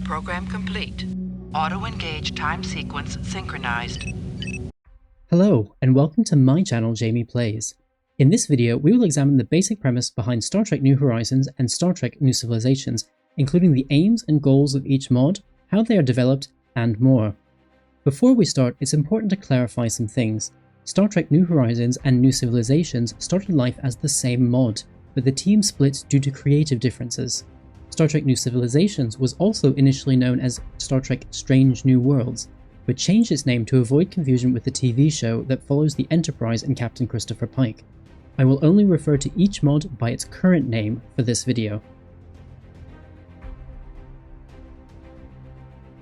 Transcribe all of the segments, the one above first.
Program complete. Auto-engage time sequence synchronized. Hello, and welcome to my channel, Jamie Plays. In this video, we will examine the basic premise behind Star Trek New Horizons and Star Trek New Civilisations, including the aims and goals of each mod, how they are developed, and more. Before we start, it's important to clarify some things. Star Trek New Horizons and New Civilisations started life as the same mod, but the team split due to creative differences. Star Trek New Civilisations was also initially known as Star Trek Strange New Worlds, but changed its name to avoid confusion with the TV show that follows the Enterprise and Captain Christopher Pike. I will only refer to each mod by its current name for this video.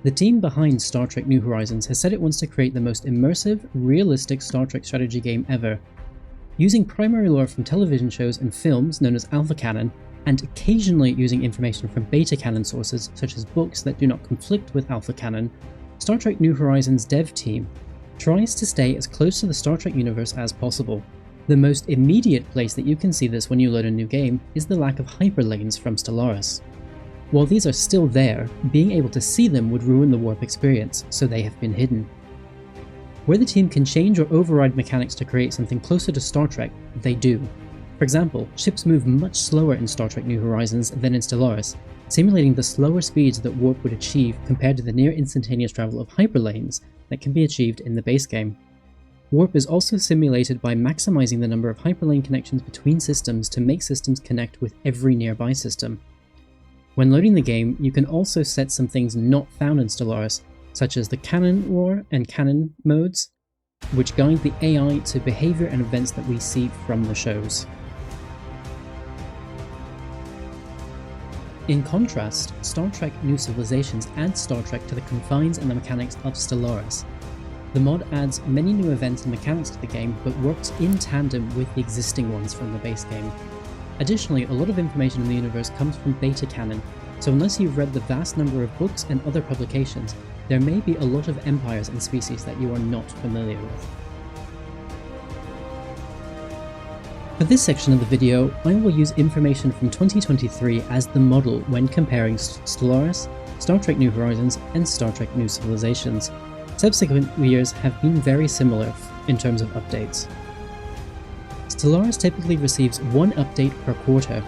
The team behind Star Trek New Horizons has said it wants to create the most immersive, realistic Star Trek strategy game ever. Using primary lore from television shows and films known as Alpha Canon, and occasionally using information from Beta Canon sources such as books that do not conflict with Alpha Canon, Star Trek New Horizons dev team tries to stay as close to the Star Trek universe as possible. The most immediate place that you can see this when you load a new game is the lack of hyperlanes from Stellaris. While these are still there, being able to see them would ruin the warp experience, so they have been hidden. Where the team can change or override mechanics to create something closer to Star Trek, they do. For example, ships move much slower in Star Trek New Horizons than in Stellaris, simulating the slower speeds that warp would achieve compared to the near instantaneous travel of hyperlanes that can be achieved in the base game. Warp is also simulated by maximizing the number of hyperlane connections between systems to make systems connect with every nearby system. When loading the game, you can also set some things not found in Stellaris, such as the canon lore and canon modes, which guide the AI to behavior and events that we see from the shows. In contrast, Star Trek New Civilisations adds Star Trek to the confines and the mechanics of Stellaris. The mod adds many new events and mechanics to the game, but works in tandem with the existing ones from the base game. Additionally, a lot of information in the universe comes from Beta Canon, so unless you've read the vast number of books and other publications, there may be a lot of empires and species that you are not familiar with. For this section of the video, I will use information from 2023 as the model when comparing Stellaris, Star Trek New Horizons, and Star Trek New Civilisations. Subsequent years have been very similar in terms of updates. Stellaris typically receives one update per quarter.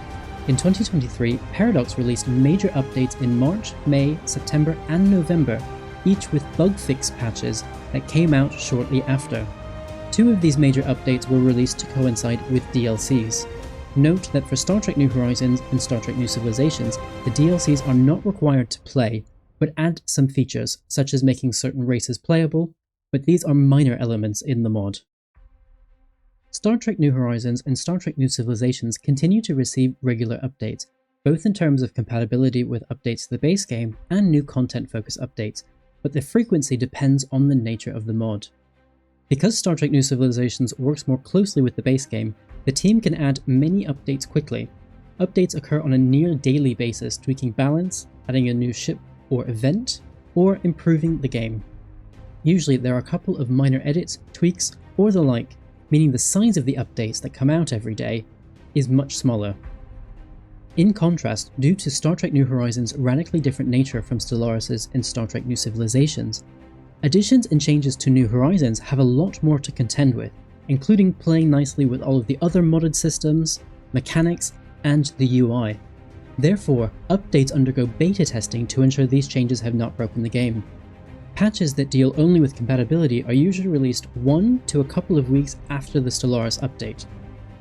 In 2023, Paradox released major updates in March, May, September, and November, each with bug fix patches that came out shortly after. Two of these major updates were released to coincide with DLCs. Note that for Star Trek New Horizons and Star Trek New Civilisations, the DLCs are not required to play, but add some features, such as making certain races playable, but these are minor elements in the mod. Star Trek New Horizons and Star Trek New Civilisations continue to receive regular updates, both in terms of compatibility with updates to the base game and new content-focused updates, but the frequency depends on the nature of the mod. Because Star Trek New Civilisations works more closely with the base game, the team can add many updates quickly. Updates occur on a near daily basis, tweaking balance, adding a new ship or event, or improving the game. Usually there are a couple of minor edits, tweaks, or the like, meaning the size of the updates that come out every day is much smaller. In contrast, due to Star Trek New Horizons' radically different nature from Stellaris' and Star Trek New Civilisations, additions and changes to New Horizons have a lot more to contend with, including playing nicely with all of the other modded systems, mechanics, and the UI. Therefore, updates undergo beta testing to ensure these changes have not broken the game. Patches that deal only with compatibility are usually released 1 to a couple of weeks after the Stellaris update.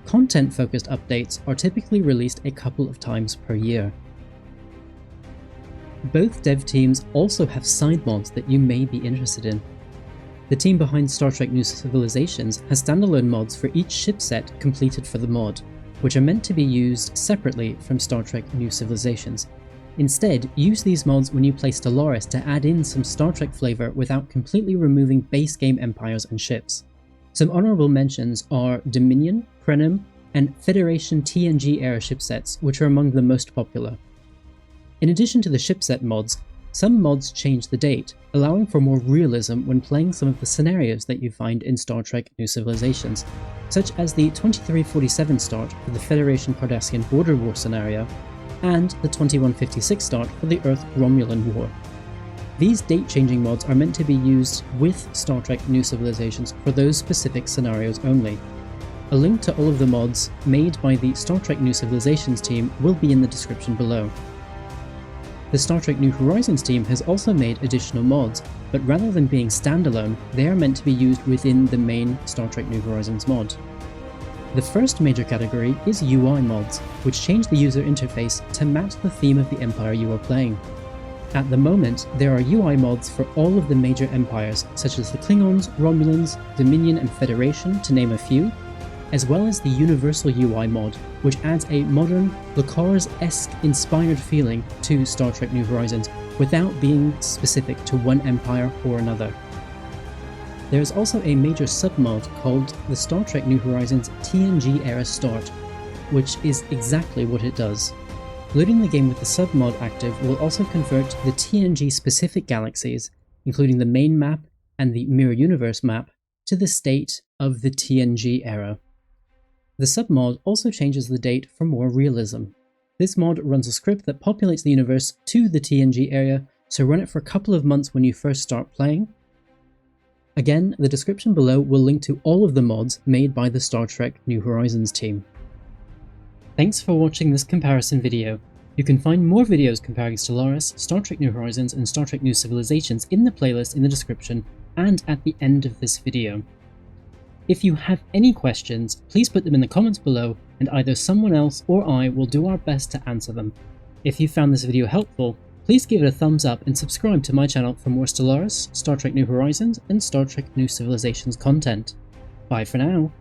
Content-focused updates are typically released a couple of times per year. Both dev teams also have side mods that you may be interested in. The team behind Star Trek New Civilisations has standalone mods for each ship set completed for the mod, which are meant to be used separately from Star Trek New Civilisations. Instead, use these mods when you play Stellaris to add in some Star Trek flavour without completely removing base game empires and ships. Some honourable mentions are Dominion, Krenim, and Federation TNG era shipsets, which are among the most popular. In addition to the shipset mods, some mods change the date, allowing for more realism when playing some of the scenarios that you find in Star Trek New Civilisations, such as the 2347 start for the Federation Cardassian Border War scenario, and the 2156 start for the Earth-Romulan War. These date-changing mods are meant to be used with Star Trek New Civilisations for those specific scenarios only. A link to all of the mods made by the Star Trek New Civilisations team will be in the description below. The Star Trek New Horizons team has also made additional mods, but rather than being standalone, they are meant to be used within the main Star Trek New Horizons mod. The first major category is UI mods, which change the user interface to match the theme of the Empire you are playing. At the moment, there are UI mods for all of the major empires, such as the Klingons, Romulans, Dominion and Federation, to name a few, as well as the Universal UI mod, which adds a modern, Lacars-esque inspired feeling to Star Trek New Horizons without being specific to one empire or another. There is also a major submod called the Star Trek New Horizons TNG Era Start, which is exactly what it does. Loading the game with the submod active will also convert the TNG-specific galaxies, including the main map and the Mirror Universe map, to the state of the TNG era. The submod also changes the date for more realism. This mod runs a script that populates the universe to the TNG area, so run it for a couple of months when you first start playing. Again, the description below will link to all of the mods made by the Star Trek New Horizons team. Thanks for watching this comparison video. You can find more videos comparing Stellaris, Star Trek New Horizons and Star Trek New Civilisations in the playlist in the description and at the end of this video. If you have any questions, please put them in the comments below and either someone else or I will do our best to answer them. If you found this video helpful, please give it a thumbs up and subscribe to my channel for more Stellaris, Star Trek New Horizons and Star Trek New Civilisations content. Bye for now.